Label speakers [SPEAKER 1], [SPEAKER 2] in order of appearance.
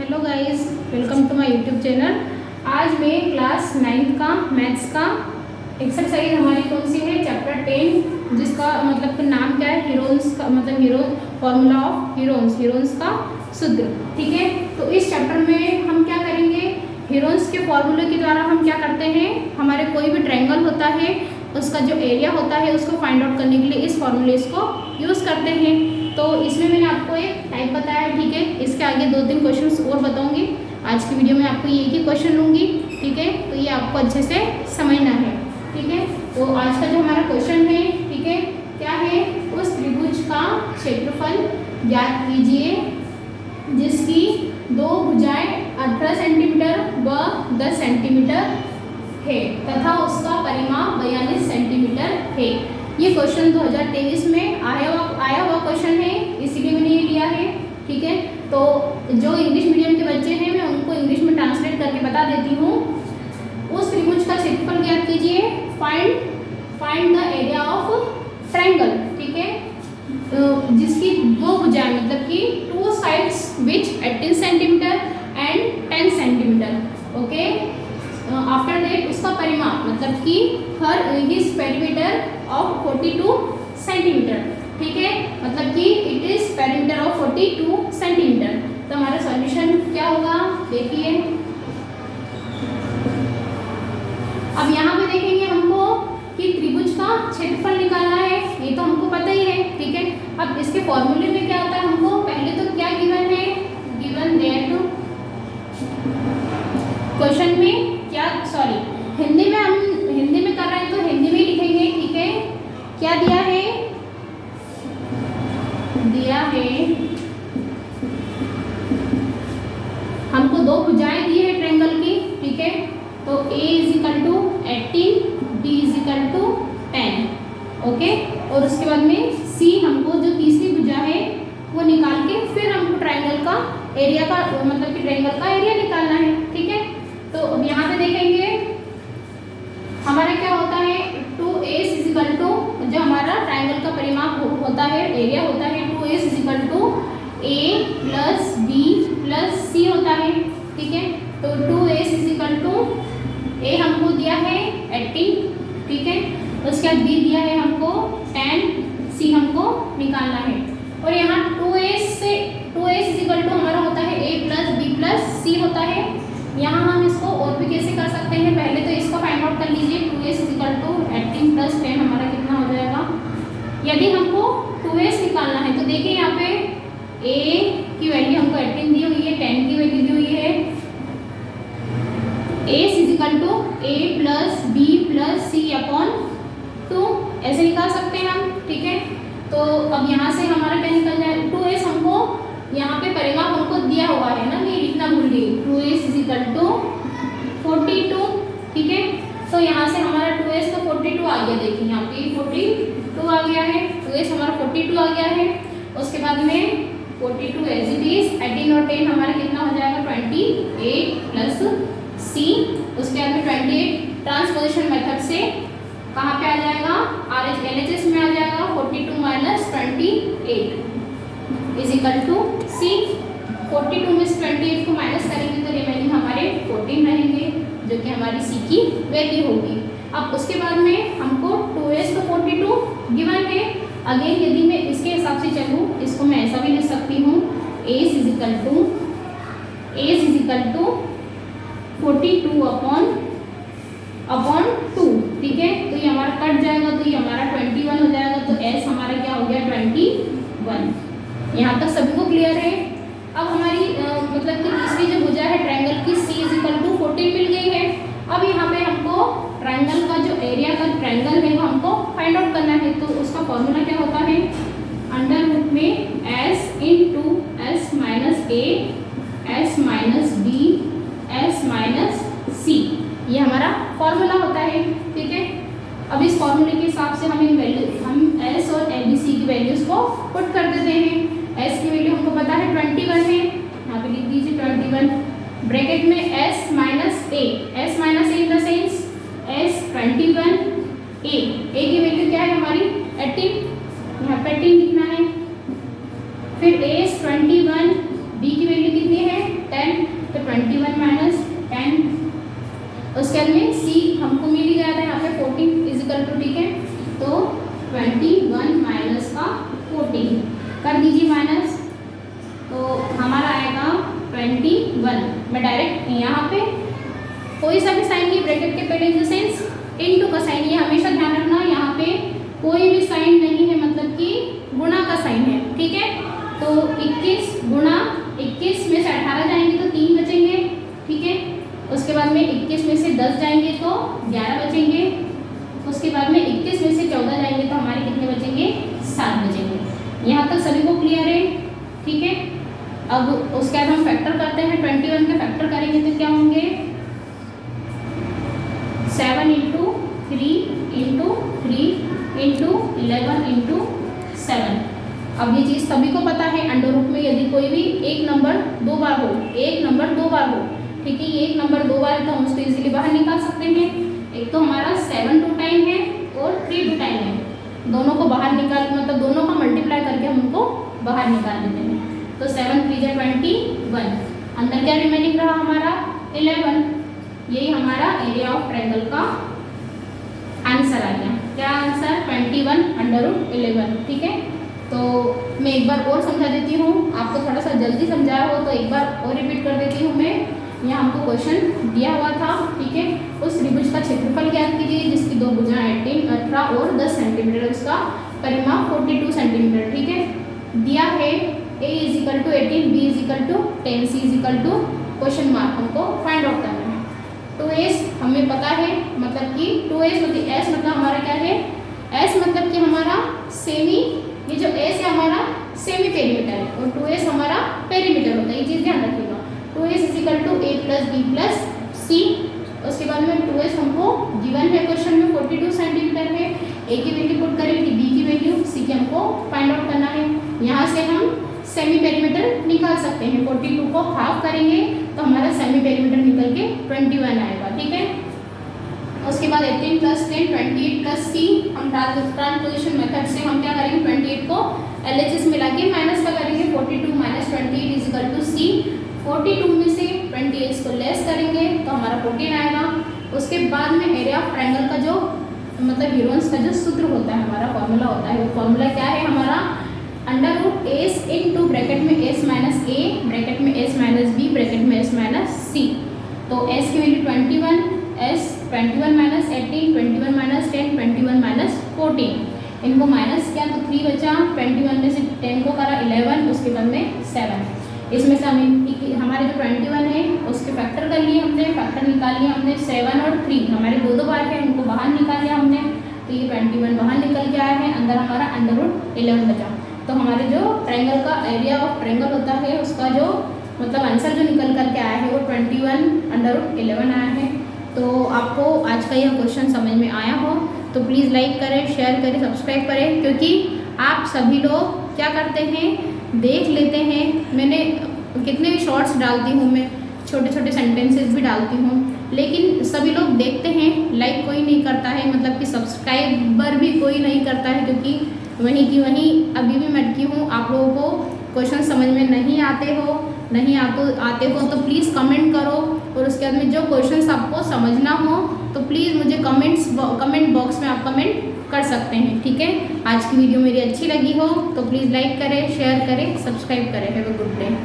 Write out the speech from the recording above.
[SPEAKER 1] Hello guys, welcome to my YouTube channel. आज मैं class 9 का मैथ्स का एक्सरसाइज हमारी कौन सी है, चैप्टर 10, जिसका मतलब नाम क्या है, हीरोन्स का मतलब हीरो फॉर्मूला ऑफ हीरोन्स का सूत्र। ठीक है, तो इस चैप्टर में हम क्या करेंगे, हीरोन्स के फॉर्मूले के द्वारा हम क्या करते हैं, हमारे कोई भी ट्रायंगल होता है उसका जो एरिया होता है उसको फाइंड आउट करने के लिए इस फॉर्मूले को यूज़ करते हैं। तो इसमें मैंने आपको एक टाइप बताया है, ठीक है। इसके आगे 2-3 क्वेश्चंस और बताऊंगी। आज की वीडियो में आपको ये एक ही क्वेश्चन लूँगी, ठीक है। तो ये आपको अच्छे से समझना है, ठीक है। तो आज का जो हमारा क्वेश्चन है, ठीक है, क्या है, उस त्रिभुज का क्षेत्रफल ज्ञात कीजिए जिसकी 2 भुजाएं 18 सेंटीमीटर व 10 सेंटीमीटर है तथा उसका परिमाप 42 सेंटीमीटर है। ये क्वेश्चन 2023 में आया हुआ क्वेश्चन है, इसीलिए मैंने ये लिया है, ठीक है। तो जो इंग्लिश मीडियम के बच्चे हैं मैं उनको इंग्लिश में ट्रांसलेट करके बता देती हूँ। उस त्रिभुज का क्षेत्रफल ज्ञात कीजिए, find the area of triangle, ठीक है, जिसकी 2 भुजाएं मतलब कि 2 sides which 18 centimetre and 10 centimetre, okay. After that उसका परिमाप मतलब कि her his perimeter of 42 centimetre, ठीक है, मतलब कि it is perimeter of 42 centimetre. तो हमारा सॉल्यूशन क्या होगा, देखिए। अब यहाँ पे देखेंगे हमको कि त्रिभुज का क्षेत्रफल निकालना है, ये तो हमको पता ही है, ठीक है। अब इसके फॉर्मूले में क्या होता है, हमको पहले तो क्या गिवन है, गिवन दैट क्वेश्चन में क्या, सॉरी हिंदी में कर रहे हैं तो हिंदी में लिखेंगे, ठीक है। क्या दिया है हमको 2 भुजाएं दी है ट्रायंगल की, ठीक है। तो A = 18, B = 10, ओके। और उसके बाद में C हमको जो तीसरी भुजा है वो निकाल के फिर हमको ट्रायंगल का एरिया का मतलब कि ट्रायंगल का एरिया निकालना है, ठीक है। तो अब यहाँ पे देखेंगे हमारा क्या होता है, 2A = जो हमारा ट्रायंगल का परिमाप होता है, एरिया होता है, 2A = A + B + C होता है, ठीक है। तो 2A = A हमको दिया है 18, ठीक है। उसके बाद B दिया है हमको 10, C हमको निकालना है। और यहाँ 2A = हमारा होता है A + B + C होता है। यहाँ हम इसको और भी कैसे कर सकते हैं, पहले तो इसको फाइंड आउट कर लीजिए। 2S = 18 + 10 हमारा कितना हो जाएगा। यदि हमको 2S निकालना है तो देखिए यहाँ पे A की वैल्यू हमको 18 दी हुई है, 10 की वैल्यू दी हुई है। A = A + B + C/2 ऐसे निकाल सकते हैं हम, ठीक है। तो अब यहाँ से हमारा क्या निकल जाए, 2S हमको यहाँ पे परिमाप हमको दिया हुआ है ना, ये लिखना भूल गई। 2S = 42, ठीक है। तो यहाँ से हमारा 2S तो 42 आ गया, देखिए यहाँ पे 42 आ गया है, 2S हमारा 42 आ गया है। उसके बाद में 42 एज इट इज, 18 और 10 हमारा कितना हो जाएगा, 28 + C। उसके बाद में 28 ट्रांसपोजिशन मेथड से कहाँ पे आ जाएगा, LHS में आ जाएगा। 42 - 28 = C। 42 में से 28 को माइनस करेंगे तो रिमेनिंग हमारे 14 रहेंगे, जो कि हमारी C की वैल्यू होगी। अब उसके बाद में हमको 2S तो 42 गिवन है। अगेन यदि मैं इसके हिसाब से चलूँ, इसको मैं ऐसा भी लिख सकती हूँ, A = 42/2, ठीक है। तो ये हमारा कट जाएगा तो ये हमारा 21 हो जाएगा। तो S हमारा क्या हो गया, 21। यहाँ तक सभी को क्लियर है। अब हमारी मतलब कि तीसरी जो भुजा है ट्रायंगल की, C = 14 मिल गई है। अब यहाँ पे हमको ट्रायंगल का जो एरिया का ट्रायंगल है वो हमको फाइंड आउट करना है। तो उसका फॉर्मूला क्या होता है, अंडर में S × S - A S - B S - C, ये हमारा फॉर्मूला होता है, ठीक है। अब इस फॉर्मूले के हिसाब से हम S और ABC की वैल्यूज को पुट कर देते हैं। S की वैल्यू हमको पता है 21 है, यहाँ पे लिख दीजिए 21, ब्रैकेट में S - A in the sense S 21, A की वैल्यू क्या है हमारी 18, यहाँ पे 18 लिखना है। फिर A 21, B की वैल्यू कितनी है 10, उसके बाद में सी हमको मिल ही गया था यहाँ पे 14 इजिकल टू, ठीक है, तो 21 माइनस का 14 कर दीजिए माइनस, तो हमारा आएगा 21। मैं डायरेक्ट यहाँ पे कोई सा भी साइन नहीं, ब्रैकेट के पहले इन द सेंस इनटू का साइन, ये हमेशा ध्यान रखना, यहाँ पे कोई भी साइन नहीं है, मतलब कि गुणा का साइन है, ठीक है। तो 21 गुणा 21 में से 18 जाएंगे तो 3 बचेंगे, ठीक है। उसके बाद में 21 में से 10 जाएंगे तो 11 बचेंगे। उसके बाद में 21 में से 14 जाएंगे तो हमारे कितने बचेंगे? 7 बचेंगे। यहाँ तक सभी को क्लियर है, ठीक है। अब उसके बाद हम फैक्टर करते हैं, 21 का फैक्टर करेंगे तो क्या होंगे? 7 × 3 × 3 × 11 × 7। अब ये चीज़ सभी को पता है, अंडर रूट में यदि कोई भी एक नंबर 2 बार हो, एक नंबर 2 बार हो, ठीक है, ये एक नंबर 2 बार है तो हम उसको इजीली बाहर निकाल सकते हैं। एक तो हमारा 7 2 टाइम है और 3 2 टाइम है, दोनों को बाहर निकाल, मतलब दोनों का मल्टीप्लाई करके हम उनको बाहर निकाल देते हैं। तो 7 3 × 21, अंदर क्या रिमेनिंग रहा हमारा? 11। यही हमारा एरिया ऑफ ट्रायंगल का आंसर आ गया। क्या आंसर? 21 √11, ठीक है। तो मैं एक बार और समझा देती हूँ, आपको थोड़ा सा जल्दी समझाया हो तो एक बार और रिपीट कर देती हूँ मैं। यहाँ हमको क्वेश्चन दिया हुआ था, ठीक है, उस त्रिभुज का क्षेत्रफल ज्ञात कीजिए जिसकी 2 भुजाएं 18 और 10 सेंटीमीटर, उसका परिमाप 42 सेंटीमीटर, ठीक है। दिया है a = 18, b = 10, c = question mark, हमको फाइंड आउट करना है। 2s हमें पता है, मतलब कि 2s मतलब s मतलब हमारा क्या है? s मतलब कि हमारा सेमी, ये जो s है हमारा सेमी पेरीमीटर है और 2s हमारा पेरीमीटर होता है, ये चीज़ ध्यान रखिएगा। 2s = a + b + c। उसके बाद में 2s हमको गिवन है क्वेश्चन में 42 सेंटीमीटर है, a की वैल्यू पुट करेंगे, b की वैल्यू, c की हमको फाइंड आउट करना है। यहाँ से हम सेमी पेरीमीटर निकाल सकते हैं, 42 को हाफ करेंगे तो हमारा सेमी पेरीमीटर निकल के 21 आएगा, ठीक है। उसके बाद 18 + 10 28 + c, हम ट्रांसपोजिशन मेथड से हम क्या करेंगे? 28 को LHS मिला के माइनस का करेंगे, 42 - 28 = c। 42 में से 28 को लेस करेंगे तो हमारा 14 आएगा। उसके बाद में एरिया ऑफ ट्रायंगल का जो मतलब हीरोन्स का जो सूत्र होता है, हमारा फॉर्मूला होता है, वो फॉर्मूला क्या है हमारा? √s × ब्रैकेट में s - a, ब्रैकेट में s - b, ब्रैकेट में s - c। तो s की वैल्यू 21, s 21 - 18, 21 - 10, 21 - 14, इनको माइनस किया तो 3 बचा, 21 में से 10 को करा 11, उसके बाद में 7। इसमें से हमारे जो 21 है उसके फैक्टर कर लिए हमने, फैक्टर निकाल लिया हमने, 7 और 3 हमारे 2 बार है, उनको बाहर निकाल लिया हमने, तो ये 21 बाहर निकल के आया है, अंदर हमारा √11 बचा। तो हमारे जो ट्रायंगल का एरिया ऑफ ट्रायंगल होता है उसका जो मतलब आंसर जो निकल करके आया है वो 21 √11 आया है। तो आपको आज का यह क्वेश्चन समझ में आया हो तो प्लीज़ लाइक करें, शेयर करें, सब्सक्राइब करें, क्योंकि आप सभी लोग क्या करते हैं? देख लेते हैं, मैंने कितने भी शॉर्ट्स डालती हूँ, मैं छोटे छोटे सेंटेंसेस भी डालती हूँ, लेकिन सभी लोग देखते हैं, लाइक कोई नहीं करता है, मतलब कि सब्सक्राइबर भी कोई नहीं करता है, क्योंकि वहीं की वहीं अभी भी मैं अटकी हूँ। आप लोगों को क्वेश्चन समझ में नहीं आते हो तो प्लीज़ कमेंट करो, और उसके बाद में जो क्वेश्चंस आपको समझना हो तो प्लीज़ मुझे कमेंट बॉक्स में आप कमेंट कर सकते हैं, ठीक है। आज की वीडियो मेरी अच्छी लगी हो तो प्लीज़ लाइक करें, शेयर करें, सब्सक्राइब करें। Have a good day.